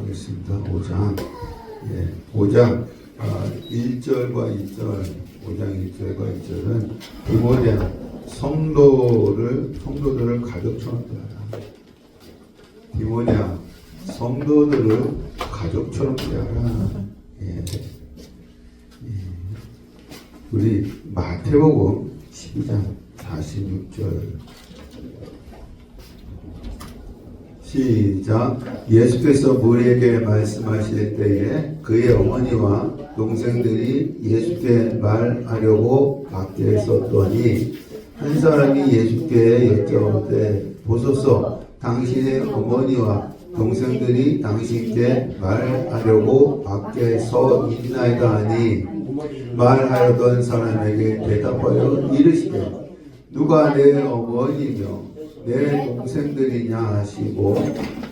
하겠습니다. 5장. 5장 1절과 2절, 5장 1절과 2절은 디모데 성도들을 가족처럼 대하라. 디모데야, 성도들을 가족처럼 대하라. 우리 마태복음 12장 46절 시작. 예수께서 무리에게 말씀하실 때에 그의 어머니와 동생들이 예수께 말하려고 밖에 섰더니 한 사람이 예수께 여쭤오되 보소서, 당신의 어머니와 동생들이 당신께 말하려고 밖에 서 있나이다 하니 말하려던 사람에게 대답하여 이르시되 누가 내 어머니며 내 동생들이냐 하시고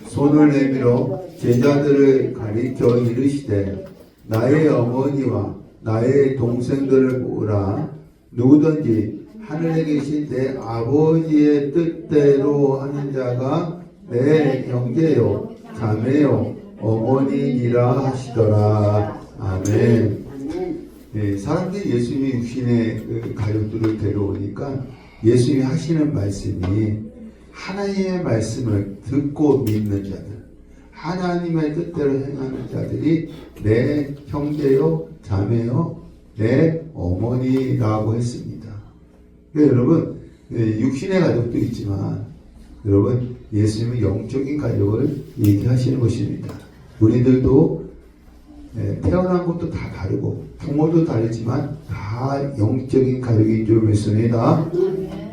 손을 내밀어 제자들을 가리켜 이르시되 나의 어머니와 나의 동생들을 보라. 누구든지 하늘에 계신 내 아버지의 뜻대로 하는 자가 내 형제요 자매요 어머니니라 하시더라. 아멘. 사람들이 예수님이 육신의 가족들을 데려오니까 예수님이 하시는 말씀이 하나님의 말씀을 듣고 믿는 자들, 하나님의 뜻대로 행하는 자들이 내 형제요 자매요 내 어머니라고 했습니다. 그러니까 여러분, 육신의 가족도 있지만 여러분, 예수님은 영적인 가족을 얘기하시는 것입니다. 우리들도 태어난 것도 다 다르고 부모도 다르지만 다 영적인 가족인 줄 믿습니다.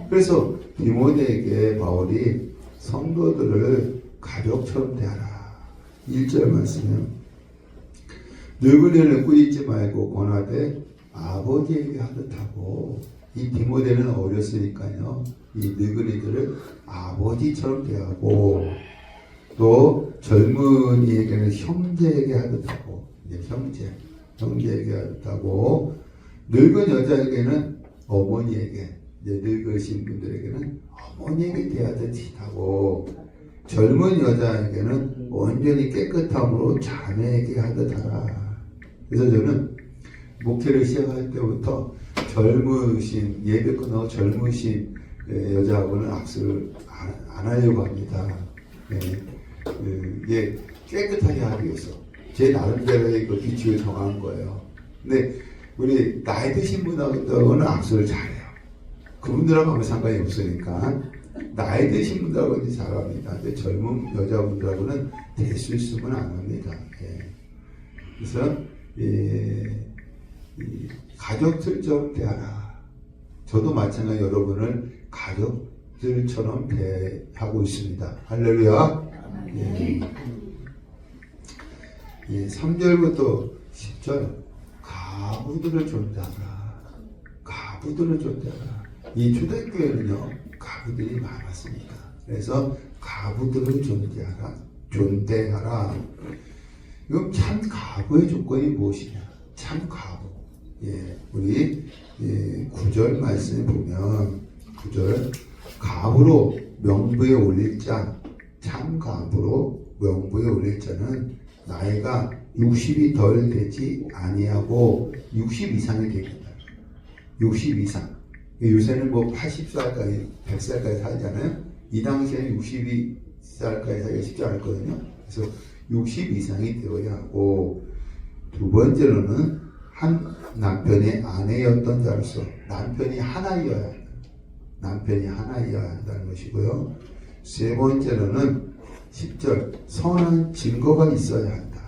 그래서 디모데에게 바울이 성도들을 가족처럼 대하라. 1절 말씀이요. 늙은이를 꾸짖지 말고 권하되 아버지에게 하듯 하고, 이 디모데는 어렸으니까요, 이 늙은이들을 아버지처럼 대하고, 또 젊은이에게는 형제에게 하듯 하고, 형제에게 하듯 하고, 늙은 여자에게는 어머니에게, 늙으신 분들에게는 어머니에게 대하듯이 하고, 젊은 여자에게는 온전히 깨끗함으로 자매에게 하듯 하라. 그래서 저는 목회를 시작할 때부터 젊으신, 예배 끝나고 젊으신 여자하고는 악수를 안 하려고 합니다. 깨끗하게 하기 위해서 제 나름대로의 그 규칙을 정한 거예요. 근데 우리 나이 드신 분하고는 악수를 잘해요. 그분들하고 아무 상관이 없으니까 나이 드신 분들하고는 잘합니다. 근데 젊은 여자분들하고는 될 수 있으면 안 합니다. 그래서 가족들처럼 대하라. 저도 마찬가지 여러분을 가족들처럼 대하고 있습니다. 할렐루야. 3절부터 10절 가부들을 존대하라. 가부들을 존대하라. 이 초대교회는요, 가부들이 많았습니다. 그래서 가부들을 존대하라. 이건 참 가부의 조건이 무엇이냐? 참 가부. 우리 9절 말씀에 보면 9절 가부로 명부에 올릴 자, 참 가부로 명부에 올릴 자는 나이가 60이 덜 되지 아니하고 60 이상이 되겠다. 60 이상. 요새는 뭐 80살까지 100살까지 살잖아요. 이 당시에는 62살까지 살기가 쉽지 않았거든요. 그래서 60 이상이 되어야 하고, 두 번째로는 한 남편의 아내였던 자로서 남편이 하나이어야 한다. 남편이 하나이어야 한다는 것이고요. 세 번째로는 10절 선한 증거가 있어야 한다.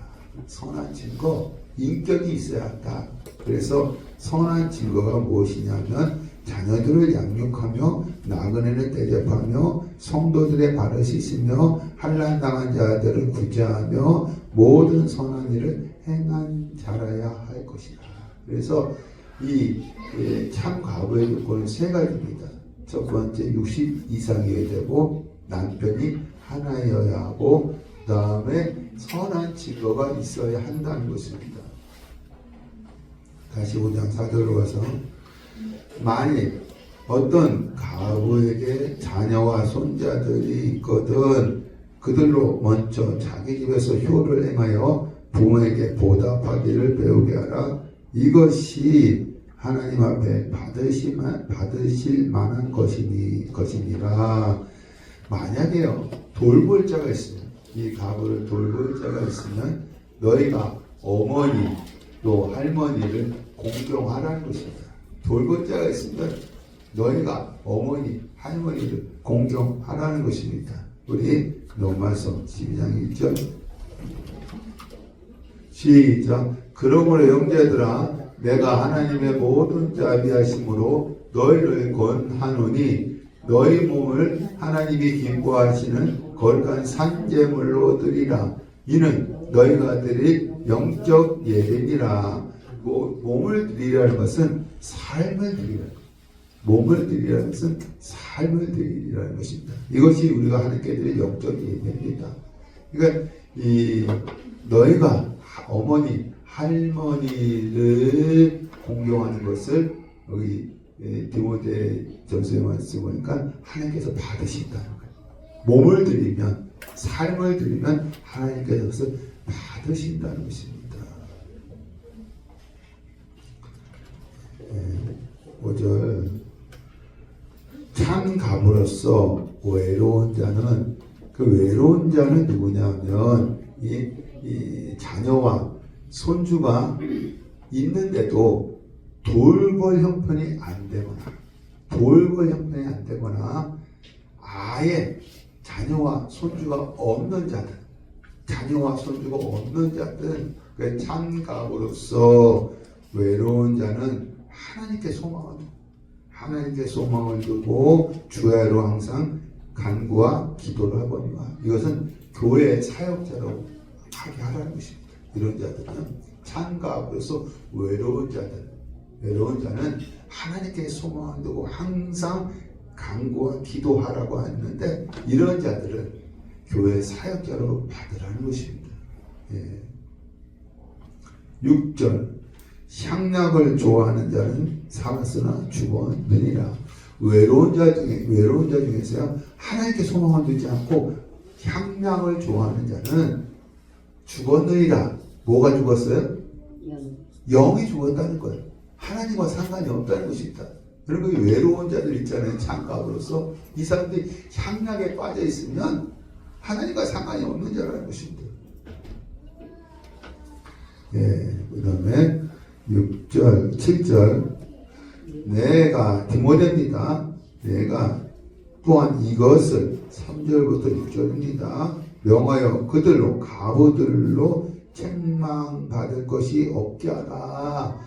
선한 증거, 인격이 있어야 한다. 그래서 선한 증거가 무엇이냐면 자녀들을 양육하며 나그네를 대접하며 성도들의 발을 씻으며 환난당한 자들을 구제하며 모든 선한 일을 행한 자라야 할 것이다. 그래서 이 참 가부의 조건은 세 가지입니다. 첫 번째 60 이상이어야 되고, 남편이 하나여야 하고, 그 다음에 선한 증거가 있어야 한다는 것입니다. 다시 5장 4절로 가서 만일 어떤 가부에게 자녀와 손자들이 있거든 그들로 먼저 자기 집에서 효를 행하여 부모에게 보답하기를 배우게 하라. 이것이 하나님 앞에 받으실 만한 것이니라. 만약에요, 돌볼 자가 있으면, 이 가부를 돌볼 자가 있으면 너희가 어머니 또 할머니를 공경하라는 것입니다. 돌볼 자가 있으면 너희가 어머니 할머니를 공경하라는 것입니다. 우리 로마서 12장 1절 시작. 그러므로 형제들아, 내가 하나님의 모든 자비하심으로 너희를 권하노니 너희 몸을 하나님이 기뻐하시는 거룩한 산제물로 드리라. 이는 너희가 드릴 영적 예배니라. 몸을 드리라는 것은 삶을 드리라. 몸을 드리라는 것은 삶을 드리라는 것입니다. 이것이 우리가 하나님께 드릴 영적 예배입니다. 그러니까 너희가 어머니, 할머니를 공경하는 것을 여기 디모데전서에 말씀 보니까 하나님께서 받으신다는 거예요. 몸을 드리면, 삶을 드리면 하나님께서 그것을 받으신다는 것입니다. 5절 참 가부로서 외로운 자는, 그 외로운 자는 누구냐면 이 자녀와 손주가 있는데도 돌볼 형편이 안 되거나 아예 자녀와 손주가 없는 자들은 그 참 가부로서 외로운 자는 하나님께 소망을 두고 주야로 항상 간구와 기도를 하거니와. 이것은 교회의 사역자로 하게 하라는 것입니다. 이런 자들은 참 가부로서 외로운 자는 하나님께 소망을 두고 항상 간구와 기도하라고 했는데, 이런 자들은 교회 사역자로 받으라는 것입니다. 6절 향락을 좋아하는 자는 살았으나 죽었느니라. 외로운 자 중에서요, 하나님께 소망을 두지 않고 향락을 좋아하는 자는 죽었느니라. 뭐가 죽었어요? 영이 죽었다는 거예요. 하나님과 상관이 없다는 것입니다. 여러분, 외로운 자들 있잖아요. 창갑으로서 이 사람들이 향락에 빠져 있으면 하나님과 상관이 없는 자라는 것입니다. 그 다음에 6절, 7절 내가 디모데입니다. 내가 또한 이것을 3절부터 6절입니다. 명하여 그들로 가부들로 책망받을 것이 없게 하라.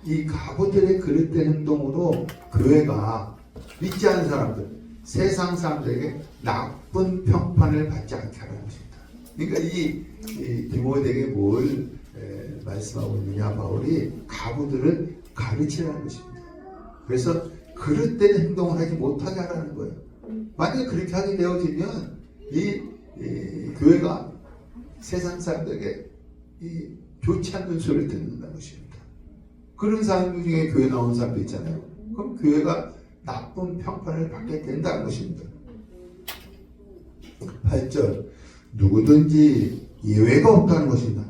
이 가부들의 그릇된 행동으로 교회가 믿지 않는 사람들, 세상 사람들에게 나쁜 평판을 받지 않게 하라는 것입니다. 그러니까 이 디모데에게 뭘 말씀하고 있느냐, 바울이 가부들을 가르치라는 것입니다. 그래서 그릇된 행동을 하지 못하게 하라는 거예요. 만약에 그렇게 하게 되어지면 이 교회가 세상 사람들에게 좋지 않는 소리를 듣는다는 것입니다. 그런 사람들 중에 교회 나온 사람도 있잖아요. 그럼 교회가 나쁜 평판을 받게 된다는 것입니다. 8절 누구든지 예외가 없다는 것입니다.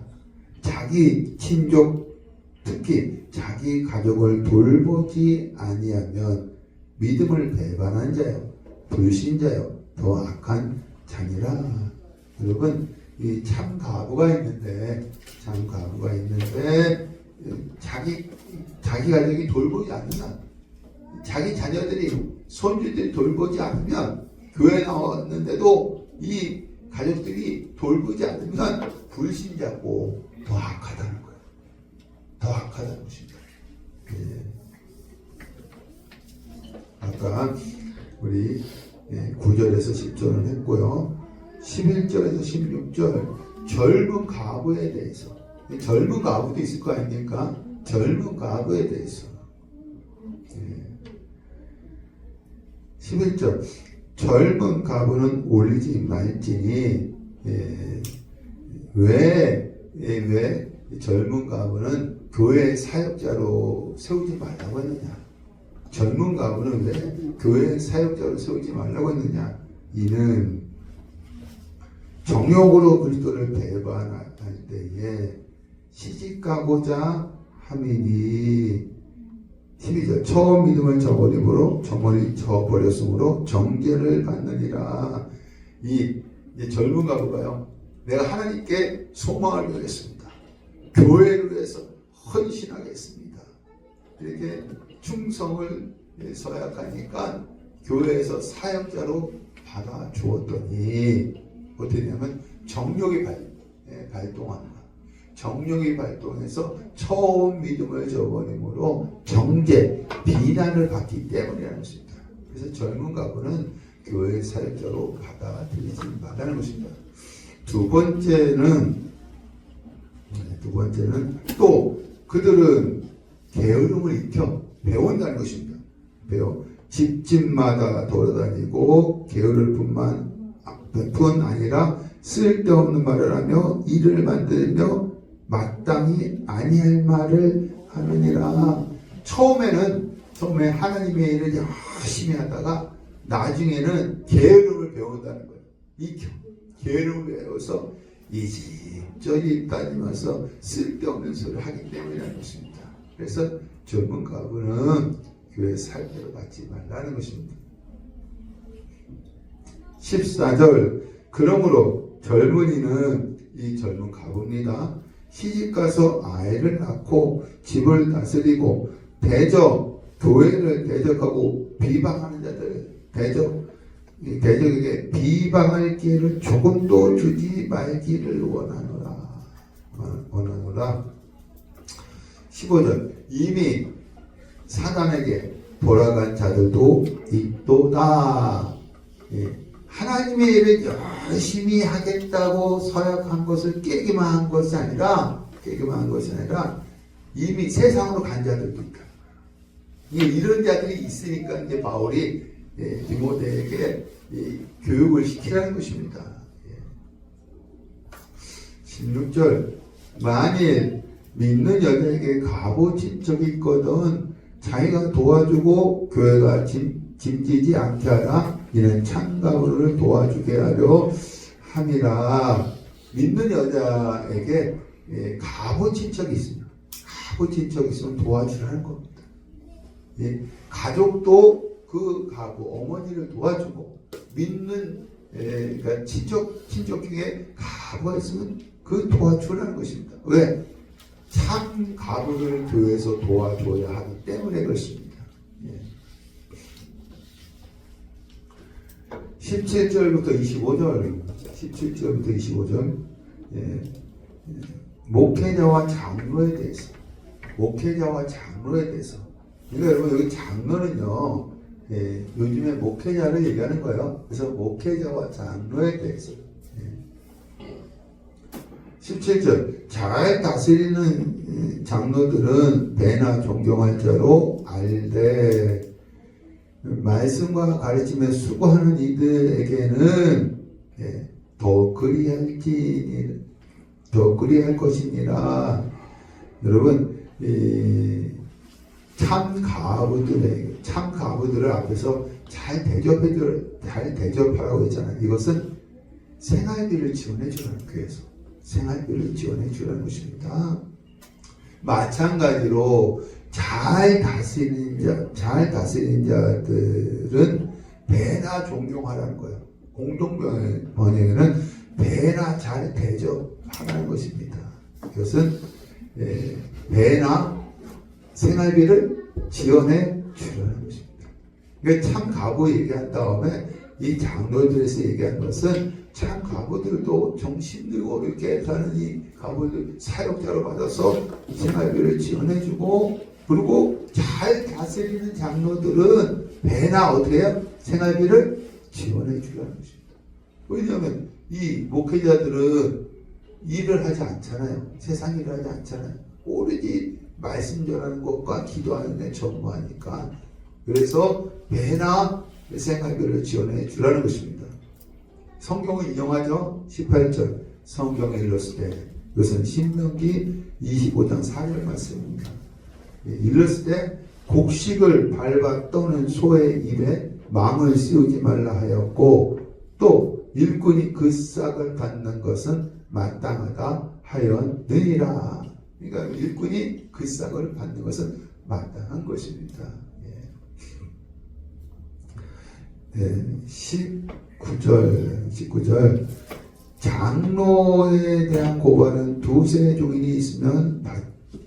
자기 친족, 특히 자기 가족을 돌보지 아니하면 믿음을 배반한 자요, 불신자요, 더 악한 자니라. 여러분, 이 참 가부가 있는데 자기 가족이 돌보지 않는다. 자기 자녀들이, 손주들이 돌보지 않으면, 교회 나왔는데도 이 가족들이 돌보지 않으면 불신자고 더 악하다는 거예요. 더 악하다는 것입니다. 아까 우리 9절에서 10절은 했고요. 11절에서 16절 젊은 가부에 대해서, 젊은 가부도 있을 거 아닙니까? 젊은 가부에 대해서 11절 젊은 가부는 올리지 말지니. 왜 젊은 가부는 교회 사역자로 세우지 말라고 했느냐? 젊은 가부는 왜 교회 사역자로 세우지 말라고 했느냐? 이는 정욕으로 그리스도를 배반할 때에 시집가고자 함이니 12절 처음 믿음을 저버렸으므로 정죄를 받느니라. 이 젊은 가부가요, 내가 하나님께 소망을 걸겠습니다. 교회를 위해서 헌신하겠습니다. 이렇게 충성을 서약하니까 교회에서 사역자로 받아 주었더니 어떻게 되냐면 정욕이 발동한다. 정욕이 발동해서 처음 믿음을 저버림으로 정죄, 비난을 받기 때문이라는 것입니다. 그래서 젊은 가부는 교회 사역자로 받아들이지 말라는 것입니다. 두 번째는 또 그들은 게으름을 익혀 배운다는 것입니다. 집집마다 돌아다니고 게으를 뿐 아니라 쓸데없는 말을 하며 일을 만들며 마땅히 아니할 말을 하느니라. 처음에 하나님의 일을 열심히 하다가 나중에는 게으름을 배운다는 거예요. 익혀 게으름을 배워서 이집저집 다니면서 쓸데없는 소리를 하기 때문이라는 것입니다. 그래서 젊은 가부는 교회 살펴러 받지 말라는 것입니다. 14절 그러므로 젊은이는 이 젊은 가부입니다. 시집가서 아이를 낳고 집을 다스리고 교회를 대적하고 비방하는 자들 대적에게 비방할 기회를 조금도 주지 말기를 원하노라. 15절 이미 사단에게 돌아간 자들도 있도다. 하나님의 일을 열심히 하겠다고 서약한 것을 깨기만 한 것이 아니라 이미 세상으로 간 자들도 있다. 이런 자들이 있으니까 이제 바울이 디모데에게 교육을 시키라는 것입니다. 16절 만일 믿는 여자에게 가부 친척이 있거든 자기가 도와주고 교회가 짐지지 않게 하라. 이는 참가부를 도와주게 하려 함이라. 믿는 여자에게 가부 친척이 있습니다. 가부 친척이 있으면 도와주라는 겁니다. 가족도 그 가부 어머니를 도와주고 믿는 그러니까 친척 중에 가부가 있으면 그 도와주라는 것입니다. 왜? 참 가부를 교회에서 도와줘야 하기 때문에 그렇습니다. 17절부터 25절 목회자와 장로에 대해서 그러니까 여러분 여기 장로는요 요즘에 목회자를 얘기하는 거예요. 그래서 목회자와 장로에 대해서 17절 잘 다스리는 장로들은 배나 존경할 자로 알되 말씀과 가르침에 수고하는 이들에게는 더 그리할 것이니라. 여러분 참 가부들을 앞에서 잘 대접하라고 했잖아요. 이것은 생활비를 지원해 주라는 교회에서 생활비를 지원해 주라는 것입니다. 마찬가지로 잘 다스리는 자들은 배나 존경하라는 거예요. 공동번역에는 배나 잘 대접하라는 것입니다. 이것은 배나 생활비를 지원해 주라는 것입니다. 그러니까 참 가부 얘기한 다음에 이 장로들에서 얘기한 것은 참 가부들도 정신 들고 이렇게 사는 이 가부들 사역자로 받아서 생활비를 지원해주고 그리고 잘 다스리는 장로들은 배나 어떻게 해요? 생활비를 지원해 주라는 것입니다. 왜냐하면 이 목회자들은 일을 하지 않잖아요. 세상 일을 하지 않잖아요. 오로지 말씀 전하는 것과 기도하는 데 전무하니까 그래서 배나 생활비를 지원해 주라는 것입니다. 성경을 인용하죠. 18절 성경에 일렀을 때 이것은 신명기 25장 4절 말씀입니다. 일렀을 때 곡식을 밟아 떠는 소의 입에 망을 씌우지 말라 하였고 또 일꾼이 그 싹을 받는 것은 마땅하다 하였느니라. 그러니까 일꾼이 그 싹을 받는 것은 마땅한 것입니다. 19절 장로에 대한 고발은 두세 종인이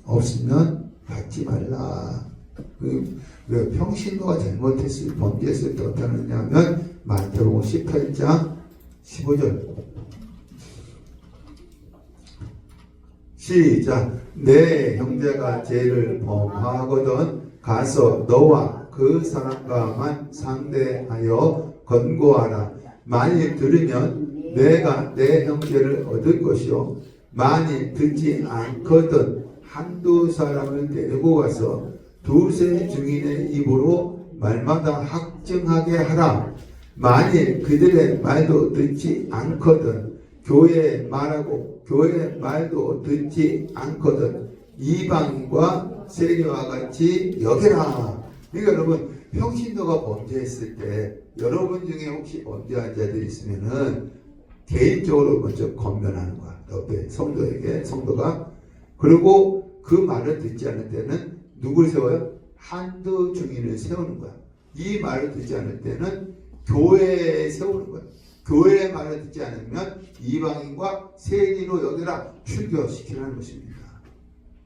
없으면 받지 말라. 왜 평신도가 범죄했을 때 어떻게 하느냐면 마태복음 18장 15절 시작. 내 형제가 죄를 범하거든 가서 너와 그 사람과만 상대하여 권고하라. 만일 들으면 내가 내 형제를 얻을 것이요 만일 듣지 않거든 한두 사람을 데리고 가서 두세 증인의 입으로 말마다 확증하게 하라. 만일 그들의 말도 듣지 않거든 교회의 말도 듣지 않거든 이방인과 세리와 같이 여겨라. 그러니까 여러분 평신도가 범죄했을 때 여러분 중에 혹시 범죄한 자들이 있으면은 개인적으로 먼저 권면하는 거야. 옆에 성도가. 그리고 그 말을 듣지 않을 때는 누굴 세워요? 한두 증인을 세우는 거야. 이 말을 듣지 않을 때는 교회에 세우는 거야. 교회의 말을 듣지 않으면 이방인과 세리로 여기라 출교시키라는 것입니다.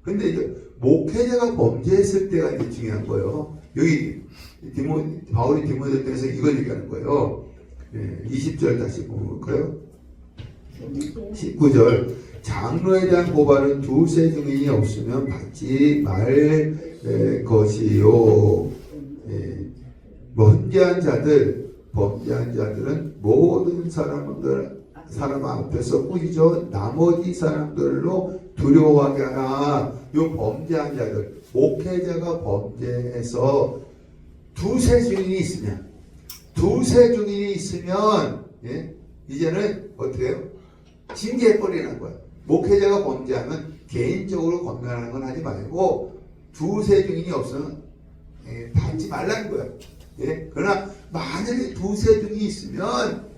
근데 이제 목회자가 범죄했을 때가 이제 중요한 거예요. 여기 바울이 디모데전서 이걸 얘기하는 거예요. 20절 다시 볼까요? 19절 장로에 대한 고발은 두세 증인이 없으면 받지 말 것이요. 범죄한 자들은 모든 사람 앞에서 꾸짖어 나머지 사람들로 두려워하게 하라. 요 범죄한 자들, 목회자가 범죄해서 두세 증인이 있으면 이제는 어떻게 해요? 징계해버리는 거야. 목회자가 범죄하면 개인적으로 권면하는 건 하지 말고 두세 증인이 없으면 받지 말라는 거야. 그러나 만약에 두세 증인이 있으면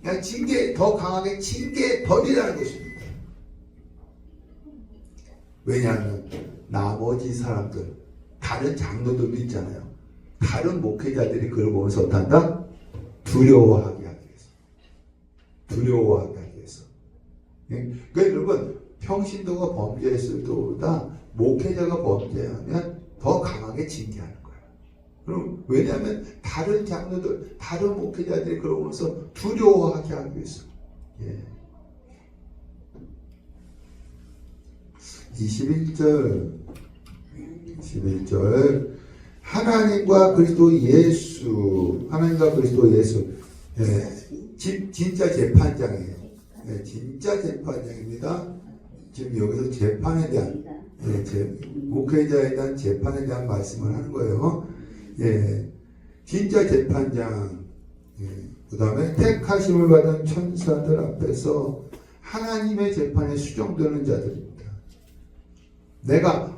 그냥 더 강하게 징계해버리라는 것입니다. 왜냐하면 나머지 사람들, 다른 장로들도 있잖아요. 다른 목회자들이 그걸 보면서 어떤다? 두려워하게 하기 위해서. 그러니까 여러분 평신도가 범죄했을 때보다 목회자가 범죄하면 더 강하게 징계하는 거예요. 그럼 왜냐하면 다른 장로들, 다른 목회자들이 그걸 보면서 두려워하게 하기 위해서. 21절 하나님과 그리스도 예수 진짜 재판장이에요. 진짜 재판장입니다. 지금 여기서 재판에 대한 목회자에 대한 재판에 대한 말씀을 하는 거예요. 진짜 재판장. 그 다음에 택하심을 받은 천사들 앞에서 하나님의 재판에 수정되는 자들입니다. 내가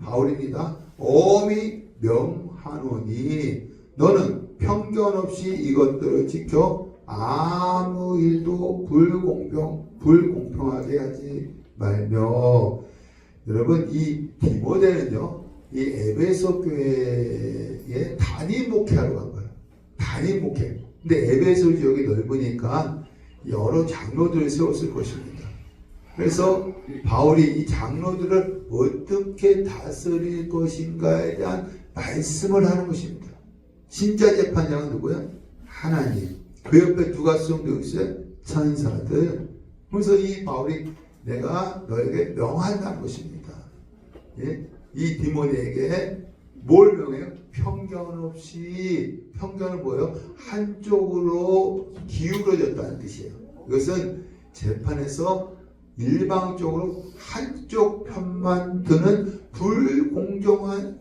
바울입니다. 엄히 명하노니 너는 편견 없이 이것들을 지켜 아무 일도 불공평하게 하지 말며. 여러분 이 디모데는요 이 에베소 교회에 담임 목회하러 간 거예요. 담임 목회. 근데 에베소 지역이 넓으니까 여러 장로들을 세웠을 것입니다. 그래서 바울이 이 장로들을 어떻게 다스릴 것인가에 대한 말씀을 하는 것입니다. 진짜 재판장은 누구야? 하나님. 그 옆에 누가 수용되고 있어요? 천사들. 그래서 이 바울이 내가 너에게 명한다는 것입니다. 이 디모데에게 뭘 명해요? 편견 없이. 편견은 뭐예요? 한쪽으로 기울어졌다는 뜻이에요. 이것은 재판에서 일방적으로 한쪽 편만 드는 불공정한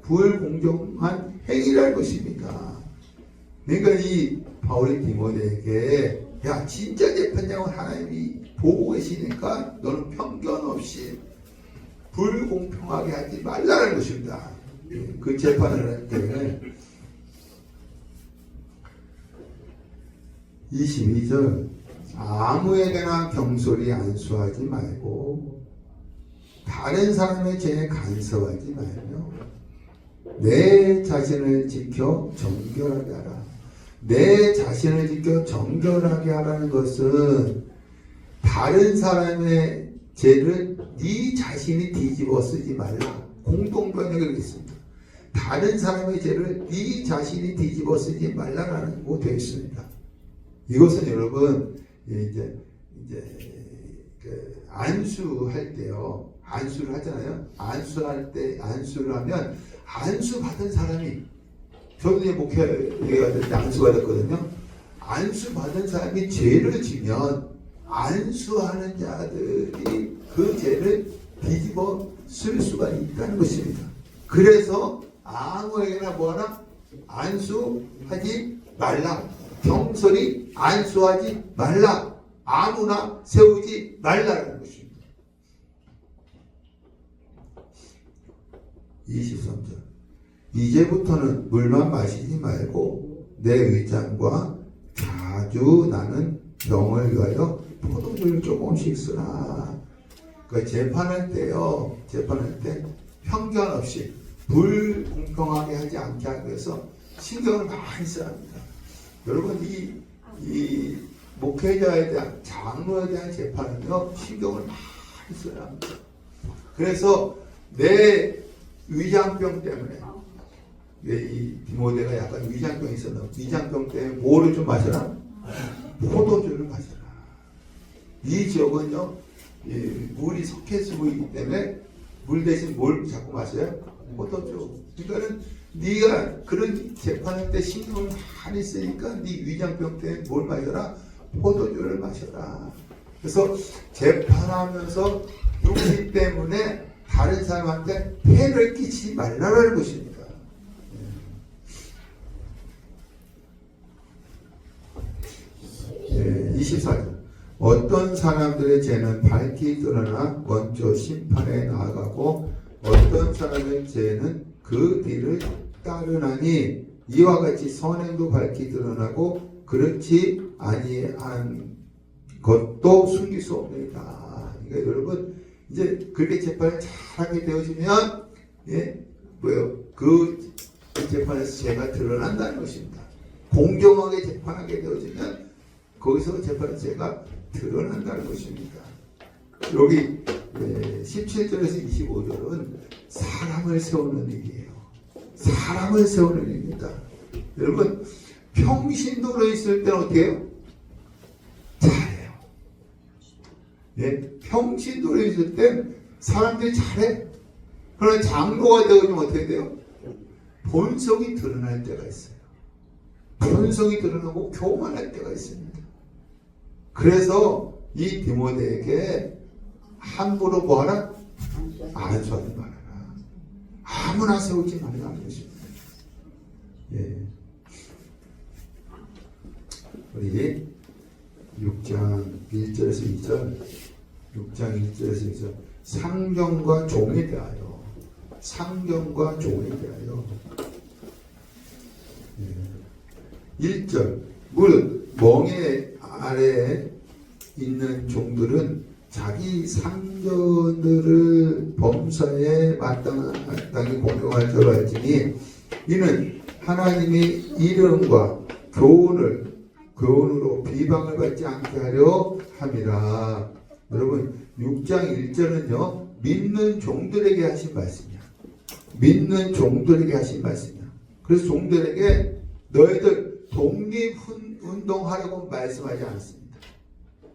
행위라는 것입니다. 그러니까 이 바울이 디모데에게 야 진짜 재판장은 하나님이 보고 계시니까 너는 편견 없이 불공평하게 하지 말라는 것입니다. 그 재판을 할 때 22절 아무에게나 경솔히 안수하지 말고 다른 사람의 죄에 간섭하지 말며 내 자신을 지켜 정결하게 하라. 내 자신을 지켜 정결하게 하라는 것은 다른 사람의 죄를 네 자신이 뒤집어 쓰지 말라. 공동번역을 했습니다. 다른 사람의 죄를 네 자신이 뒤집어 쓰지 말라라는 거 되어 있습니다. 이것은 여러분 이제 그 안수할 때요. 안수를 하잖아요. 안수할 때 안수를 하면 안수 받은 사람이 저도 이제 목회가 때 안수 받았거든요. 안수 받은 사람이 죄를 지면 안수하는 자들이 그 죄를 뒤집어 쓸 수가 있다는 것입니다. 그래서 아무에게나 뭐하라? 안수하지 말라. 경솔히 안수하지 말라. 아무나 세우지 말라는 것입니다. 23절 이제부터는 물만 마시지 말고 내 의장과 자주 나는 병을 위하여 포도주를 조금씩 쓰라. 그러니까 재판할 때요. 재판할 때 편견 없이 불공평하게 하지 않게 하기 위해서 신경을 많이 써야 합니다. 여러분 이 목회자에 대한 장로에 대한 재판은요. 신경을 많이 써야 합니다. 그래서 내 위장병 때문에 이 디모데가 약간 위장병이 있었나? 위장병 때문에 뭐를 좀 마셔라? 포도주를 마셔라. 이 지역은요 물이 석회수이기 때문에 물 대신 뭘 자꾸 마셔요? 포도주. 그러니까는 네가 그런 재판할 때 신경을 많이 쓰니까 네 위장병 때문에 뭘 마셔라? 포도주를 마셔라. 그래서 재판하면서 육신 때문에 다른 사람한테 폐를 끼치지 말라는 것입니다. 24절 어떤 사람들의 죄는 밝히 드러나 먼저 심판에 나아가고 어떤 사람의 죄는 그 뒤를 따르나니 이와 같이 선행도 밝히 드러나고 그렇지 아니한 것도 숨길 수 없느니라. 그러니까 여러분 이제 그렇게 재판을 잘하게 되어지면 그 재판에서 죄가 드러난다는 것입니다. 공정하게 재판하게 되어지면 거기서 재판에서 죄가 드러난다는 것입니다. 여기 17절에서 25절은 사람을 세우는 일이에요. 사람을 세우는 일입니다. 여러분 평신도로 있을 때는 어떻게 해요? 잘해요. 평신도로 있을 땐 사람들이 잘해. 그러나 장로가 되어지면 어떻게 돼요? 본성이 드러날 때가 있어요. 본성이 드러나고 교만할 때가 있습니다. 그래서 이 디모데에게 함부로 뭐하라? 안수하지 말아라. 아무나 세우지 말라는 것입니다. 우리 6장 1절에서 2절 6장 1절에서 2절 상경과 종에 대하여 상경과 종에 대하여 1절 무릇 멍에 아래에 있는 종들은 자기 상전들을 범사에 마땅히 공경할 줄 알지니 이는 하나님이 이름과 교훈으로 비방을 받지 않게 하려 함이라. 여러분 6장 1절은요 믿는 종들에게 하신 말씀이야. 믿는 종들에게 하신 말씀이야. 그래서 종들에게 너희들 독립운동하라고 말씀하지 않습니다.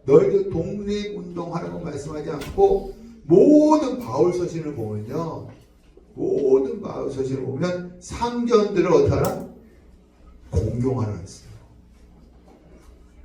너희들 독립운동하라고 말씀하지 않고 모든 바울서신을 보면요. 모든 바울서신을 보면 상전들을 어떠하라? 공경하라 했어요.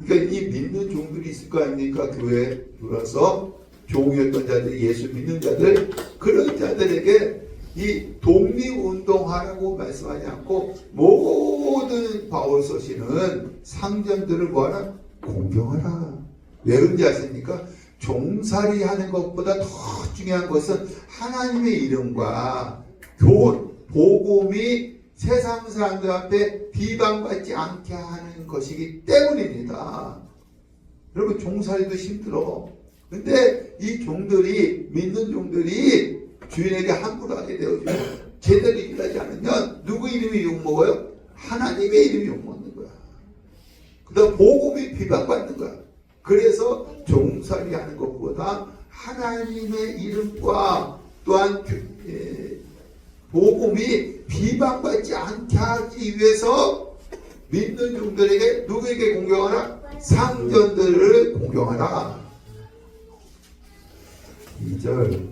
그러니까 이 믿는 종들이 있을 거 아닙니까? 교회에 들어서 종이었던 자들, 예수 믿는 자들, 그런 자들에게 이 독립운동하라고 말씀하지 않고 모든 바울서신은 상전들을 뭐하라? 공경하라. 왜 그런지 아십니까? 종살이 하는 것보다 더 중요한 것은 하나님의 이름과 교훈, 복음이 세상 사람들 앞에 비방받지 않게 하는 것이기 때문입니다. 여러분, 종살이도 힘들어. 근데 이 종들이, 믿는 종들이 주인에게 함부로 하게 되어지고 제대로 일하지 않으면 누구 이름이 욕먹어요? 하나님의 이름이 욕먹는 거야. 그 다음 복음이 비방받는 거야. 그래서 종살이 하는 것보다 하나님의 이름과 또한 복음이 비방받지 않게 하기 위해서 믿는 종들에게 누구에게 공경하라? 상전들을 공경하라. 2절,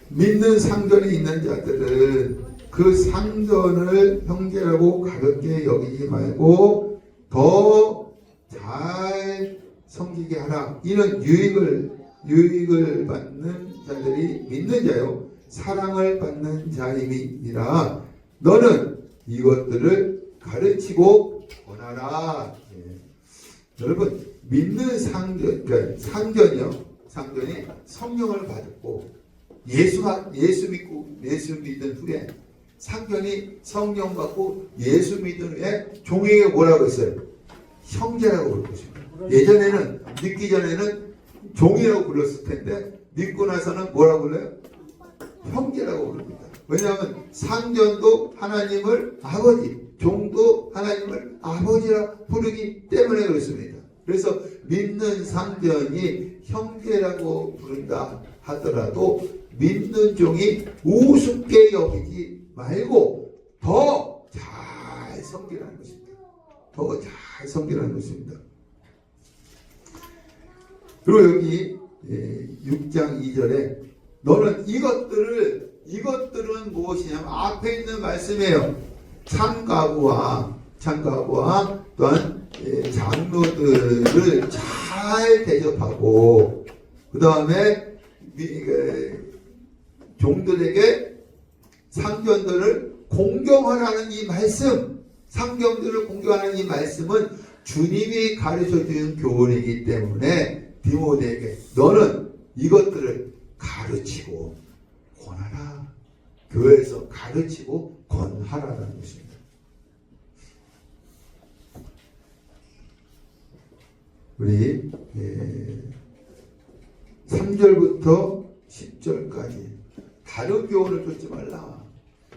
믿는 상전이 있는 자들은 그 상전을 형제라고 가볍게 여기지 말고 더 잘 섬기게 하라. 이는 유익을 받는 자들이 믿는 자요 사랑을 받는 자임이니라. 너는 이것들을 가르치고 권하라. 예. 여러분, 믿는 상전, 그러니까 상전이 성령을 받았고 예수 믿은 후에 상전이 성령 받고 예수 믿은 후에 종에게 뭐라고 했어요? 형제라고 부를 것입니다. 예전에는, 믿기 전에는 종이라고 불렀을 텐데 믿고 나서는 뭐라고 불러요? 형제라고 부릅니다. 왜냐하면 상전도 하나님을 아버지, 종도 하나님을 아버지라 부르기 때문에 그렇습니다. 그래서 믿는 상전이 형제라고 부른다 하더라도 믿는 종이 우습게 여기지 말고 더 잘 섬기라는 것입니다. 더 잘 섬기라는 것입니다. 그리고 여기 6장 2절에 너는 이것들은 무엇이냐면 앞에 있는 말씀이에요. 창가부와 또한 장로들을 잘 대접하고 그 다음에 종들에게 상전들을 공경하라는 이 말씀, 상전들을 공경하는 이 말씀은 주님이 가르쳐주는 교훈이기 때문에 디모데에게 너는 이것들을 가르치고 권하라. 교회에서 가르치고 권하라는 것입니다. 우리 3절부터 10절까지 다른 교훈을 쫓지 말라.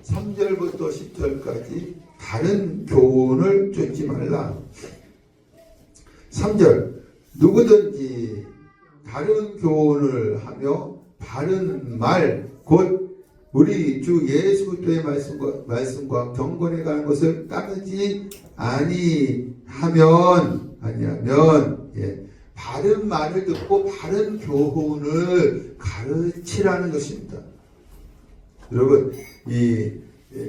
3절부터 10절까지 다른 교훈을 쫓지 말라. 3절 누구든지 다른 교훈을 하며 바른 말 곧 우리 주 예수 그리스도의 말씀과 경건에 관한 것을 따르지 아니하면 바른 말을 듣고 바른 교훈을 가르치라는 것입니다. 여러분, 이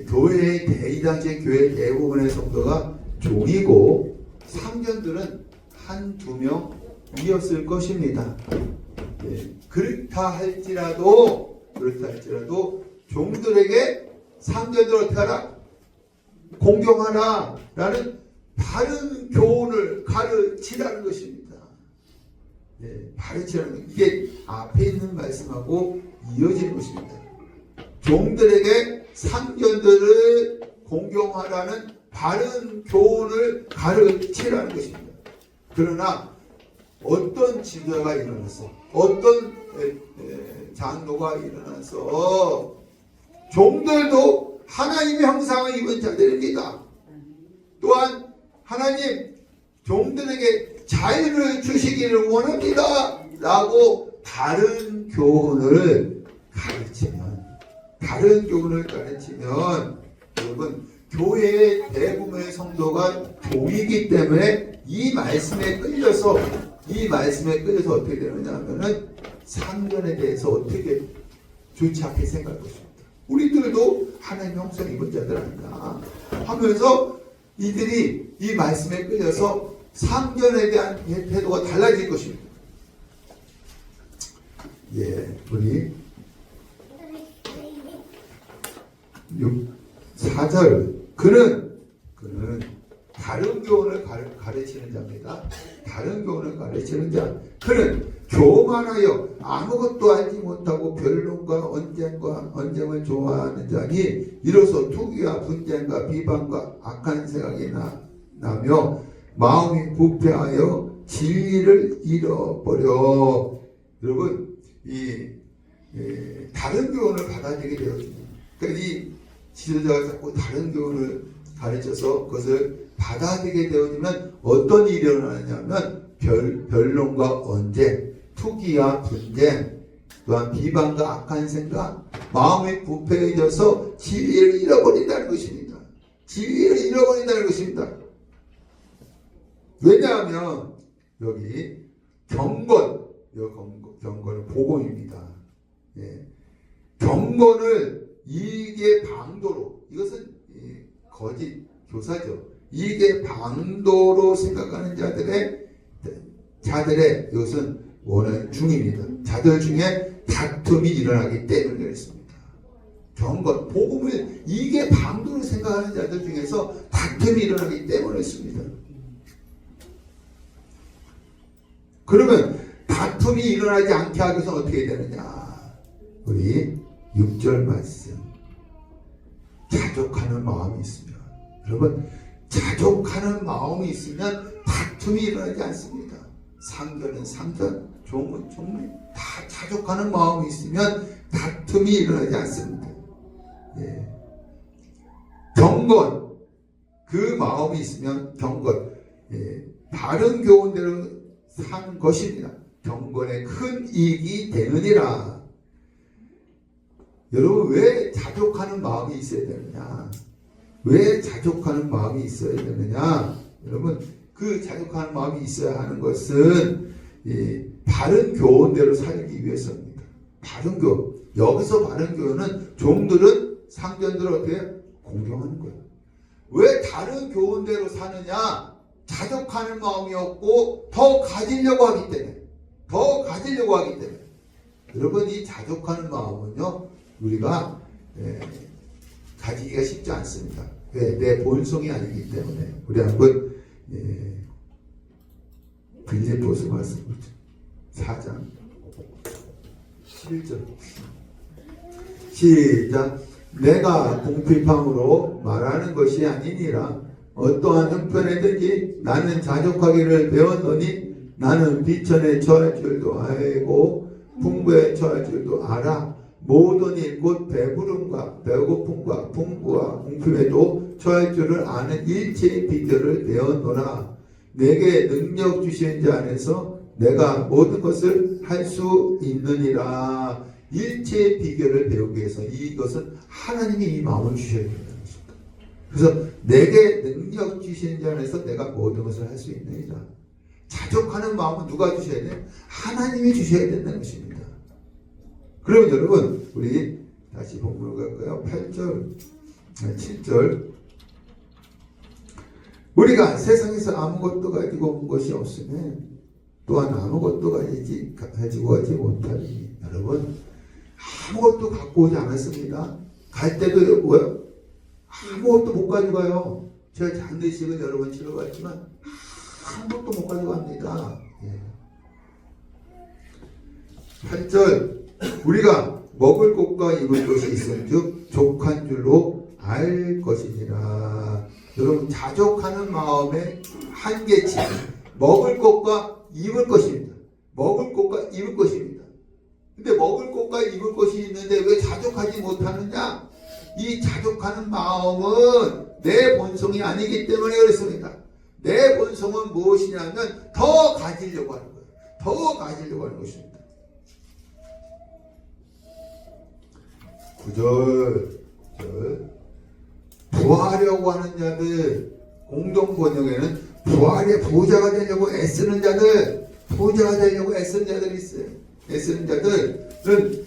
교회의 대이당제 교회 대부분의 성도가 종이고 상전들은 한두 명이었을 것입니다. 그렇다 할지라도 종들에게 상전들 어떻게 하라? 공경하라 라는 바른 교훈을 가르치라는 것입니다. 가르치라는 것. 이게 앞에 있는 말씀하고 이어지는 것입니다. 종들에게 상전들을 공경하라는 바른 교훈을 가르치라는 것입니다. 그러나 어떤 지도자가 일어나서 어떤 장로가 일어나서 종들도 하나님의 형상을 입은 자들입니다. 또한 하나님 종들에게 자유를 주시기를 원합니다 라고 다른 교훈을 가르치면 여러분, 교회의 대부분의 성도가 종이기 때문에 이 말씀에 끌려서 어떻게 되느냐 하면은 상전에 대해서 어떻게 좋지 않게 생각할 것입니다. 우리들도 하나님의 형상 입은 자들 아닌가 하면서 이들이 이 말씀에 끌려서 상전에 대한 태도가 달라질 것입니다. 우리 4절 그는 다른 교훈을 가르치는 자입니다. 다른 교훈을 가르치는 자. 그는 교만하여 아무것도 알지 못하고 변론과 언쟁을 좋아하는 자니 이로써 투기와 분쟁과 비방과 악한 생각이 나며 마음이 부패하여 진리를 잃어버려. 여러분 다른 교훈을 받아들이게 되어집니다. 그러니까 이 지도자가 자꾸 다른 교훈을 가르쳐서 그것을 받아들이게 되어지면 어떤 일이 일어나냐면 변론과 언쟁, 투기와 분쟁, 또한 비방과 악한 생각, 마음이 부패해져서 진리를 잃어버린다는 것입니다. 진리를 잃어버린다는 것입니다. 왜냐하면 여기 경건, 경건은 복음입니다. 예. 경건을 이익의 방도로, 이것은 거짓 교사죠. 이익의 방도로 생각하는 자들의 이것은 원하는 중입니다. 자들 중에 다툼이 일어나기 때문에 그렇습니다. 경건, 복음을 이익의 방도로 생각하는 자들 중에서 다툼이 일어나기 때문에 그렇습니다. 그러면 다툼이 일어나지 않게 하기 위해서 어떻게 되느냐? 우리 6절 말씀. 자족하는 마음이 있으면, 여러분, 자족하는 마음이 있으면 다툼이 일어나지 않습니다. 상전은 상전, 종은 종문, 다 자족하는 마음이 있으면 다툼이 일어나지 않습니다. 예. 경건, 그 마음이 있으면 경건, 예. 바른 교훈대로 산 것입니다. 경건에 큰 이익이 되느니라. 여러분, 왜 자족하는 마음이 있어야 되느냐? 왜 자족하는 마음이 있어야 되느냐? 여러분, 그 자족하는 마음이 있어야 하는 것은 바른 교훈대로 살기 위해서입니다. 바른 교훈. 여기서 바른 교훈은 종들은 상전들을 어떻게 공경하는 거예요. 왜 다른 교훈대로 사느냐? 자족하는 마음이 없고 더 가지려고 하기 때문에. 더 가지려고 하기 때문에. 여러분, 이 자족하는 마음은요, 우리가 가지기가 쉽지 않습니다. 왜? 내 본성이 아니기 때문에. 우리 한번 빌립보서 말씀 보죠. 4장 11절 시작. 내가 공핍함으로 말하는 것이 아니니라. 어떠한 형편에든지 나는 자족하기를 배웠노니 나는 비천에 처할 줄도 알고 풍부에 처할 줄도 알아. 모든 일 곧 배부름과 배고픔과 풍부와 공핍에도 처할 줄을 아는 일체의 비결을 배웠노라. 내게 능력 주신 자 안에서 내가 모든 것을 할 수 있느니라. 일체의 비결을 배우기 위해서 이것은 하나님이 이 마음을 주셔야 된다는 것입니다. 그래서 내게 능력 주신 자 안에서 내가 모든 것을 할 수 있느니라. 자족하는 마음은 누가 주셔야 돼요? 하나님이 주셔야 된다는 것입니다. 그러면 여러분, 우리 다시 본문을 갈까요? 8절, 7절. 우리가 세상에서 아무것도 가지고 온 것이 없으면 또한 아무것도 가지고 가지 못하니. 여러분, 아무것도 갖고 오지 않았습니다. 갈 때도 뭐요? 아무것도 못 가져가요. 제가 장례식은 여러 번 치러봤지만 아무것도 못 가져갑니다. 예. 8절. 우리가 먹을 것과 입을 것이 있은즉 족한 줄로 알 것이니라. 여러분, 자족하는 마음의 한계치, 먹을 것과 입을 것입니다. 먹을 것과 입을 것입니다. 근데 먹을 것과 입을 것이 있는데 왜 자족하지 못하느냐? 이 자족하는 마음은 내 본성이 아니기 때문에 그렇습니다. 내 본성은 무엇이냐면 더 가지려고 하는 거예요. 더 가지려고 하는 것입니다. 9절. 부하려고 하는 자들, 공동 번역에는 부자가 되려고 애쓰는 자들, 부자가 되려고 애쓰는 자들이 있어요. 애쓰는 자들은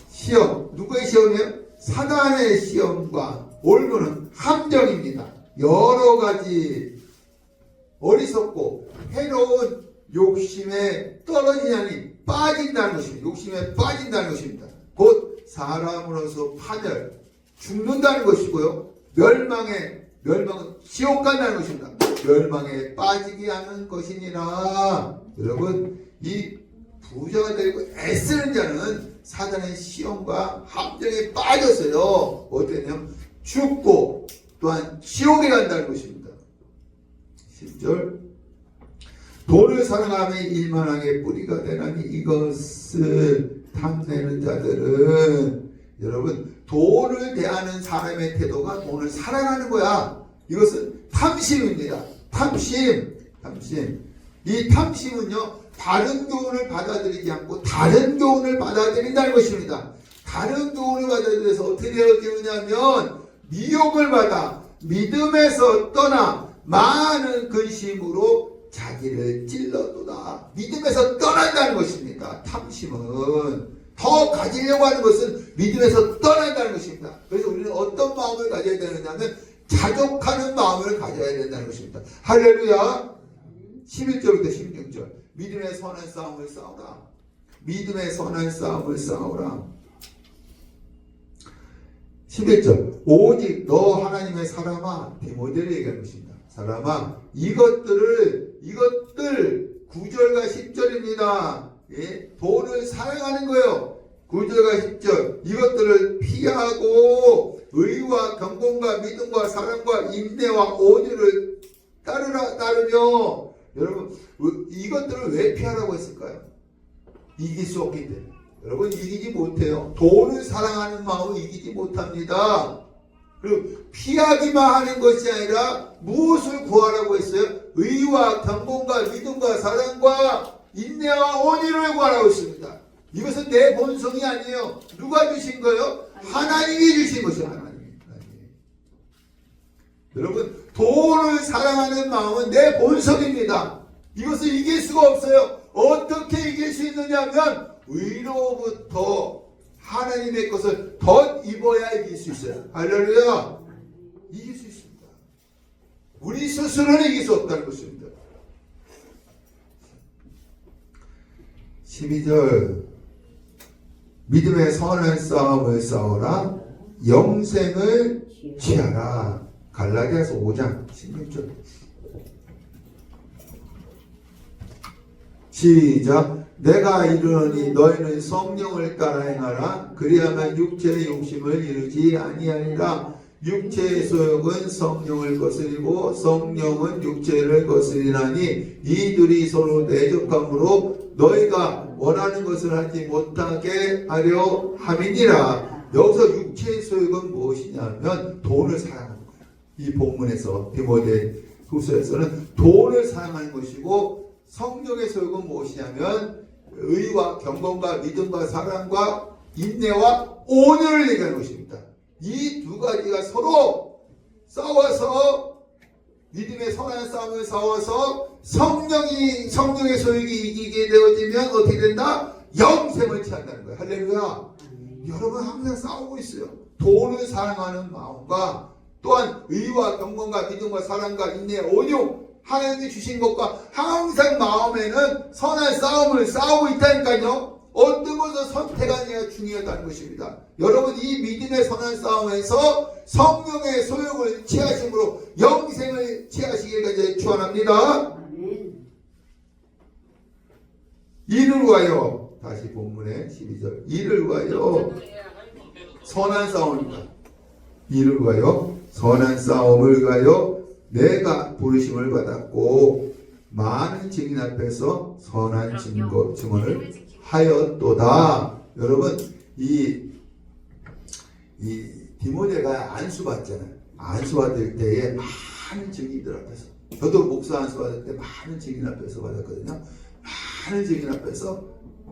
시험, 누구의 시험이에요? 사단의 시험과 올무는 함정입니다. 여러 가지 어리석고 해로운 욕심에 떨어지냐니 빠진다는 것입니다. 욕심에 빠진다는 것입니다. 곧 사람으로서 파멸, 죽는다는 것이고요. 멸망은 지옥 간다는 것입니다. 멸망에 빠지게 하는 것이니라. 여러분, 이 부자가 되고 애쓰는 자는 사단의 시험과 함정에 빠졌어요. 어땠냐면 죽고 또한 지옥에 간다는 것입니다. 10절 돈을 사랑하며 일만하게 뿌리가 되나니 이것을 탐내는 자들은 여러분 돈을 대하는 사람의 태도가 돈을 사랑하는 거야. 이것은 탐심입니다. 탐심. 이 탐심은요 바른 교훈을 받아들이지 않고 다른 교훈을 받아들인다는 것입니다. 다른 교훈을 받아들여서 어떻게 되어지느냐면 미혹을 받아 믿음에서 떠나 많은 근심으로 자기를 찔러도다. 믿음에서 떠난다는 것입니다. 탐심은 더 가지려고 하는 것은 믿음에서 떠난다는 것입니다. 그래서 우리는 어떤 마음을 가져야 되느냐면 자족하는 마음을 가져야 된다는 것입니다. 할렐루야. 11절부터 16절 믿음의 선한 싸움을 싸우라. 믿음의 선한 싸움을 싸우라. 11절 오직 너 하나님의 사람아 디모데를 얘기하는 것입니다. 사람아 이것들 9절과 10절입니다. 예? 돈을 사랑하는 거예요. 9절과 10절 이것들을 피하고 의와 경건과 믿음과 사랑과 인내와 온유를 따르며 여러분 이것들을 왜 피하라고 했을까요? 이길 수 없기 때문에. 여러분 이기지 못해요. 돈을 사랑하는 마음을 이기지 못합니다. 그리고 피하기만 하는 것이 아니라 무엇을 구하라고 했어요? 의와 경건과 믿음과 사랑과 인내와 온유를 구하라고 했습니다. 이것은 내 본성이 아니에요. 누가 주신 거예요? 하나님이 주신 것이에요. 하나님. 여러분 돈을 사랑하는 마음은 내 본성입니다. 이것을 이길 수가 없어요. 어떻게 이길 수 있느냐면 의로부터 하나님의 것을 더 입어야 이길 수 있어요. 할렐루야. 이길 수 있습니다. 우리 스스로는 이길 수 없다는 것입니다. 12절 믿음의 선한 싸움을 싸워라. 영생을 취하라. 갈라디아서 5장 16절 시작. 내가 이르노니 너희는 성령을 따라 행하라. 그리하면 육체의 욕심을 이루지 아니하리라. 육체의 소욕은 성령을 거스리고 성령은 육체를 거스리나니 이들이 서로 대적함으로 너희가 원하는 것을 하지 못하게 하려 함이니라. 여기서 육체의 소욕은 무엇이냐면 돈을 사랑하는 거예요. 이 본문에서 디모데 후서에서는 돈을 사랑하는 것이고 성령의 소욕은 무엇이냐면 의와 경건과 믿음과 사랑과 인내와 온유를 얘기하는 것입니다. 이 두 가지가 서로 싸워서 믿음의 선한 싸움을 싸워서 성령의 소욕이 이기게 되어지면 어떻게 된다? 영생을 취한다는 거예요. 할렐루야. 여러분 항상 싸우고 있어요. 돈을 사랑하는 마음과 또한 의와 경건과 믿음과 사랑과 인내, 온유 하나님이 주신 것과 항상 마음에는 선한 싸움을 싸우고 있다니까요. 어떤 것을 선택하느냐가 중요하다는 것입니다. 여러분 이 믿음의 선한 싸움에서 성령의 소욕을 취하심으로 영생을 취하시기를 축원합니다. 이를 위하여 다시 본문의 12절 이를 위하여 선한 싸움입니다. 이를 위하여 선한 싸움을 위하여 내가 부르심을 받았고 많은 증인 앞에서 선한 증언을 하였도다. 여러분 이 디모데가 안수받잖아요. 안수받을 때에 많은 증인들 앞에서 저도 목사 안수받을 때 많은 증인 앞에서 받았거든요. 많은 증인 앞에서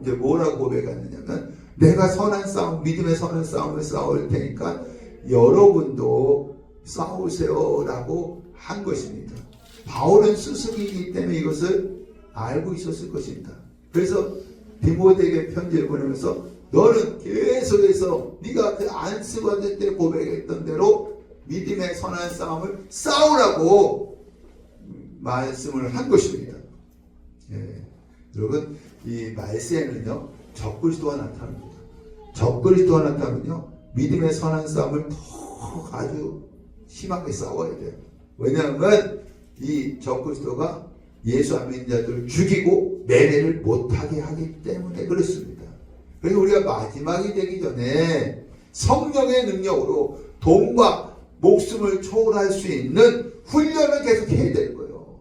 이제 뭐라고 고백했느냐면 내가 선한 싸움 믿음의 선한 싸움을 싸울 테니까 여러분도 싸우세요라고 한 것입니다. 바울은 스승이기 때문에 이것을 알고 있었을 것입니다. 그래서 디모데에게 편지를 보내면서 너는 계속해서 네가 그 안수받을 때 고백했던 대로 믿음의 선한 싸움을 싸우라고 말씀을 한 것입니다. 예. 여러분 이 말세에는요 적그리스도가 나타납니다. 적그리스도가 나타나면요 믿음의 선한 싸움을 더 아주 심하게 싸워야 돼요. 왜냐하면 이 적그리스도가 예수 안 믿는 자들을 죽이고 매매를 못하게 하기 때문에 그렇습니다. 그래서 우리가 마지막이 되기 전에 성령의 능력으로 돈과 목숨을 초월할 수 있는 훈련을 계속 해야 되는 거예요.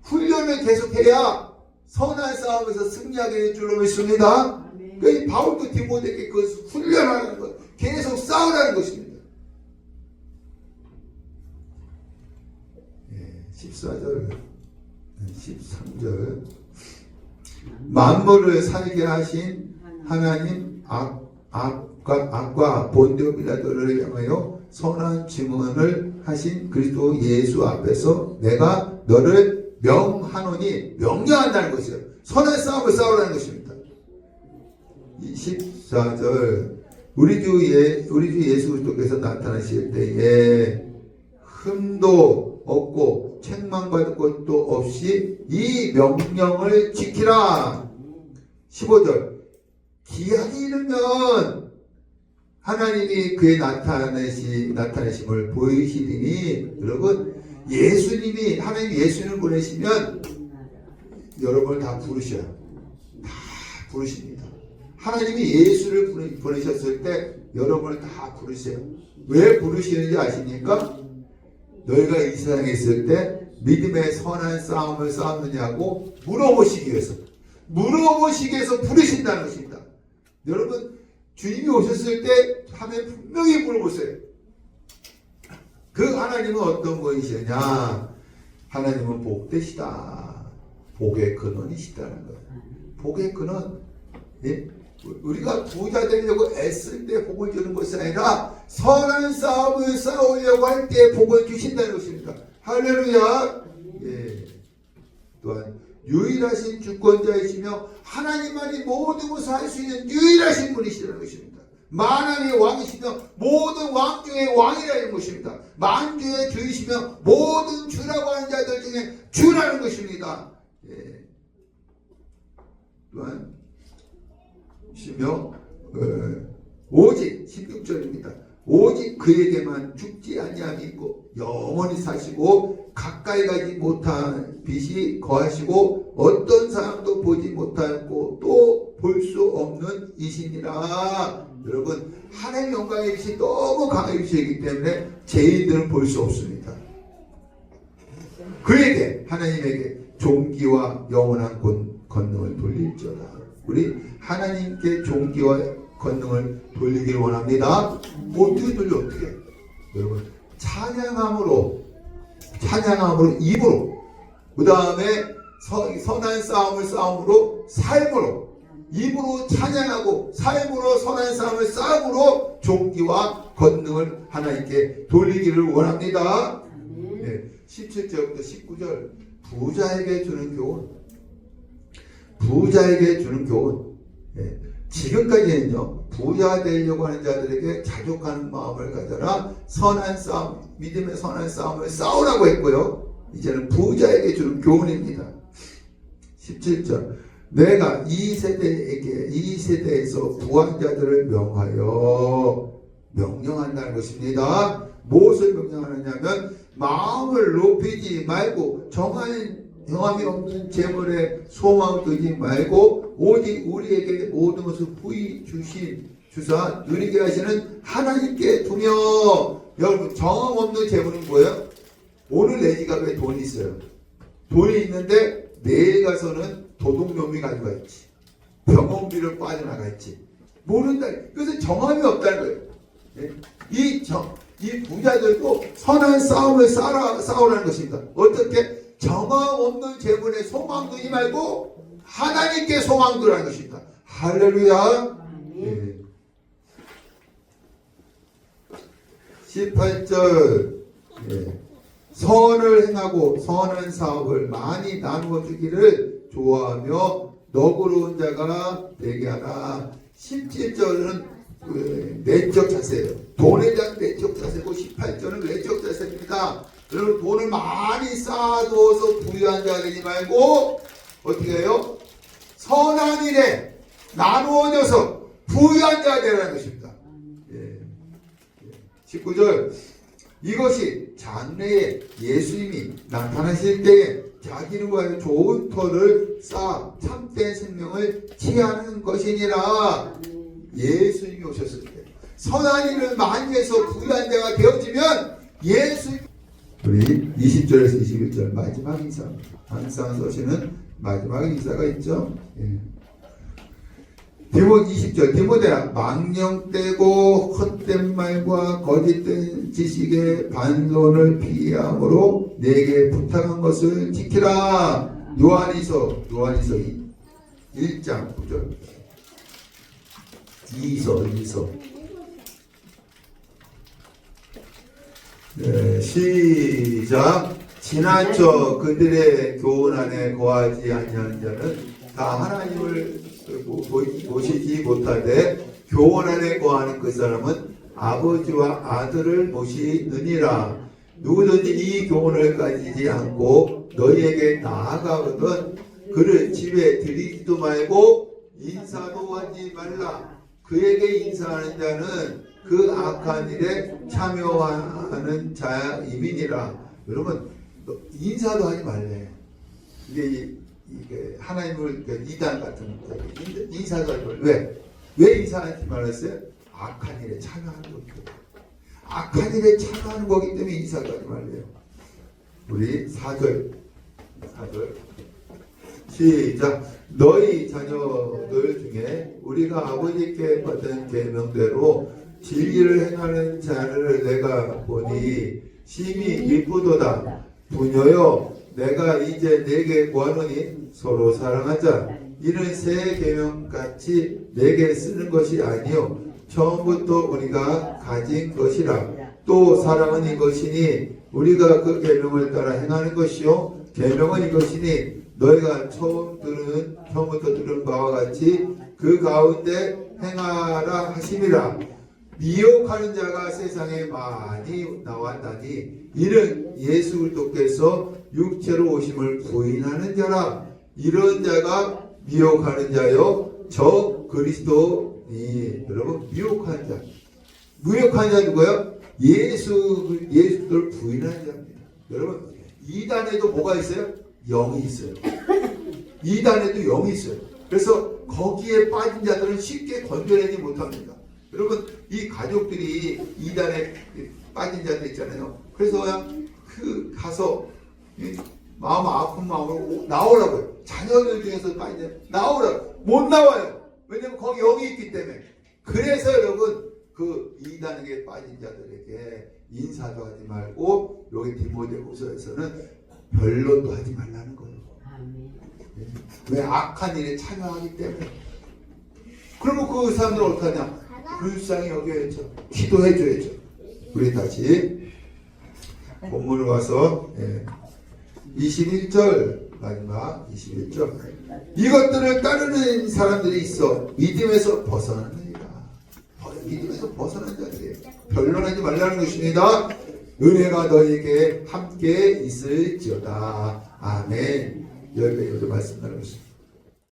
훈련을 계속해야 선한 싸움에서 승리하게 될 줄로 믿습니다. 그러니까 바울도 디모데에게 그것을 훈련하는 것, 계속 싸우라는 것입니다. 14절, 13절. 만물을 살게 하신 하나님 악과 본디오 빌라도를 향하여 선한 증언을 하신 그리스도 예수 앞에서 내가 너를 명하노니, 명령한다는 것이에요. 선한 싸움을 싸우라는 것입니다. 24절. 우리 주 예수 그리스도께서 나타나실 때에 흠도 없고 책망받을 것도 없이 이 명령을 지키라. 15절. 기한이 이르면 하나님이 그의 나타내심을 보이시리니, 여러분, 예수님이, 하나님 예수님을 보내시면 여러분을 다 부르셔요. 다 부르십니다. 하나님이 예수를 보내셨을 때 여러분을 다 부르세요. 왜 부르시는지 아십니까? 너희가 이 세상에 있을 때 믿음의 선한 싸움을 싸웠느냐고 물어보시기 위해서 부르신다는 것입니다. 여러분, 주님이 오셨을 때 하나님 분명히 물어보세요. 그 하나님은 어떤 분이시냐? 하나님은 복되시다. 복의 근원이시다는 거예요. 복의 근원. 예? 우리가 부자 되려고 애쓸 때 복을 주는 것이 아니라 선한 싸움을 싸우려고 할 때 복을 주신다는 것입니다. 할렐루야. 예. 또한 유일하신 주권자이시며 하나님만이 모든 것을 할 수 있는 유일하신 분이시라는 것입니다. 만왕의 왕이시며 모든 왕 중에 왕이라는 것입니다. 만주의 주이시며 모든 주라고 하는 자들 중에 주라는 것입니다. 예. 또한 시며 오직 16절입니다. 오직 그에게만 죽지 아니함이 있고 영원히 사시고 가까이 가지 못한 빛이 거하시고 어떤 사람도 보지 못하고 또 볼 수 없는 이시니라. 여러분, 하나님의 영광의 빛이 너무 강하게 비치기 때문에 죄인들은 볼 수 없습니다. 그에게, 하나님에게 존귀와 영원한 권능을 돌릴지어다. 우리 하나님께 존귀와 권능을 돌리기를 원합니다. 어떻게 돌려? 어떻게? 여러분, 찬양함으로 입으로, 그 다음에 선한 싸움을 싸움으로, 삶으로, 입으로 찬양하고 삶으로 선한 싸움을 싸움으로 존귀와 권능을 하나님께 돌리기를 원합니다. 네, 17절부터 19절. 부자에게 주는 교훈. 네, 지금까지는요, 부자 되려고 하는 자들에게 자족하는 마음을 가져라, 선한 싸움, 믿음의 선한 싸움을 싸우라고 했고요. 이제는 부자에게 주는 교훈입니다. 17절. 내가 이 세대에서 부한 자들을 명령한다는 것입니다. 무엇을 명령하느냐면 마음을 높이지 말고 정함이 없는 재물에 소망을 두지 말고 오직 우리에게 모든 것을 후히 주사 누리게 하시는 하나님께 두며. 여러분, 정함 없는 재물은 뭐예요? 오늘 내 지갑에 돈이 있어요. 돈이 있는데 내일 가서는 도둑놈이 가져가 있지, 병원비를 빠져나가 있지, 모른다. 그래서 정함이 없다는 거예요. 예? 이 부자들도 선한 싸움을 싸우라는 것입니다. 어떻게? 정함 없는 재물에 소망 두지 말고 하나님께 소망 두라는 것입니다. 할렐루야. 예. 18절. 예. 선을 행하고 선한 사업을 많이 나누어 주기를 좋아하며 너그러운 자가 되게 하라. 17절은 내적 자세예요. 돈에 대한 내적 자세고 18절은 외적 자세입니다. 여러분, 돈을 많이 쌓아두어서 부유한 자가 되지 말고 어떻게 해요? 선한 일에 나누어져서 부유한 자가 되라는 것입니다. 19절. 이것이 장래에 예수님이 나타나실 때에 자기를 위하여 좋은 터를 쌓아 참된 생명을 취하는 것이니라. 예수님이 오셨을 때 선한 일을 많이 해서 부유한 자가 되어지면 우리 20절에서 21절 마지막 인사, 항상 써시는 마지막 인사가 있죠. 예. 20절 디모데야, 망령되고 헛된 말과 거짓된 지식의 반론을 피하므로 내게 부탁한 것을 지키라. 요한이서 1장 9절. 이서. 네, 시작. 지나쳐 그들의 교훈 안에 거하지 아니하는 자는 다 하나님을 모시지 못하되 교훈 안에 거하는 그 사람은 아버지와 아들을 모시느니라. 누구든지 이 교훈을 가지지 않고 너희에게 나아가거든 그를 집에 들이지도 말고 인사도 하지 말라. 그에게 인사하는 자는 그 악한 일에 참여하는 자임이니라. 여러분, 인사도 하지 말래. 이게 하나님을 이단 같은 인사도 하지 말래. 왜 인사하지 말았어요? 악한 일에 참여하는 거기 때문에. 악한 일에 참여하는 거기 때문에 인사도 하지 말래요. 우리 4절 시작. 너희 자녀들 중에 우리가 아버지께 받은 계명대로 진리를 행하는 자를 내가 보니 심히 기쁘도다. 부녀여, 내가 이제 내게 구하노니 서로 사랑하자. 이는 새 계명같이 내게 쓰는 것이 아니요 처음부터 우리가 가진 것이라. 또 사랑은 이것이니 우리가 그 계명을 따라 행하는 것이요 계명은 이것이니 너희가 처음부터 들은 바와 같이 그 가운데 행하라 하심이라. 미혹하는 자가 세상에 많이 나왔나니 이는 예수 그리스도께서 육체로 오심을 부인하는 자라. 이런 자가 미혹하는 자요 저 그리스도니. 여러분, 미혹하는 자, 무역하는 자 누구예요? 예수를 부인하는 자입니다. 여러분, 이단에도 뭐가 있어요? 영이 있어요. 이단에도 영이 있어요. 그래서 거기에 빠진 자들은 쉽게 건져내지 못합니다. 여러분, 이 가족들이 이단에 빠진 자들 있잖아요. 그래서 가서 마음 아픈 마음으로 나오라고요. 자녀들 중에서 빠진 자 나오라고. 못 나와요. 왜냐면 거기 영이 있기 때문에. 그래서 여러분, 그 이단에게 빠진 자들에게 인사도 하지 말고 여기 디모데후서에서는 변론도 하지 말라는 거예요. 왜? 악한 일에 참여하기 때문에. 그러면 그 사람들은 어떻게 하냐? 불쌍히 여겨야죠. 기도해줘야죠. 우리 다시 본문을 와서 21절 마지막 21절. 이것들을 따르는 사람들이 있어 믿음에서 벗어나느니라. 믿음에서 벗어난 자들이에요. 변론하지 말라는 것입니다. 은혜가 너에게 함께 있을지어다. 아멘. 여기까지 말씀 나누겠습니다.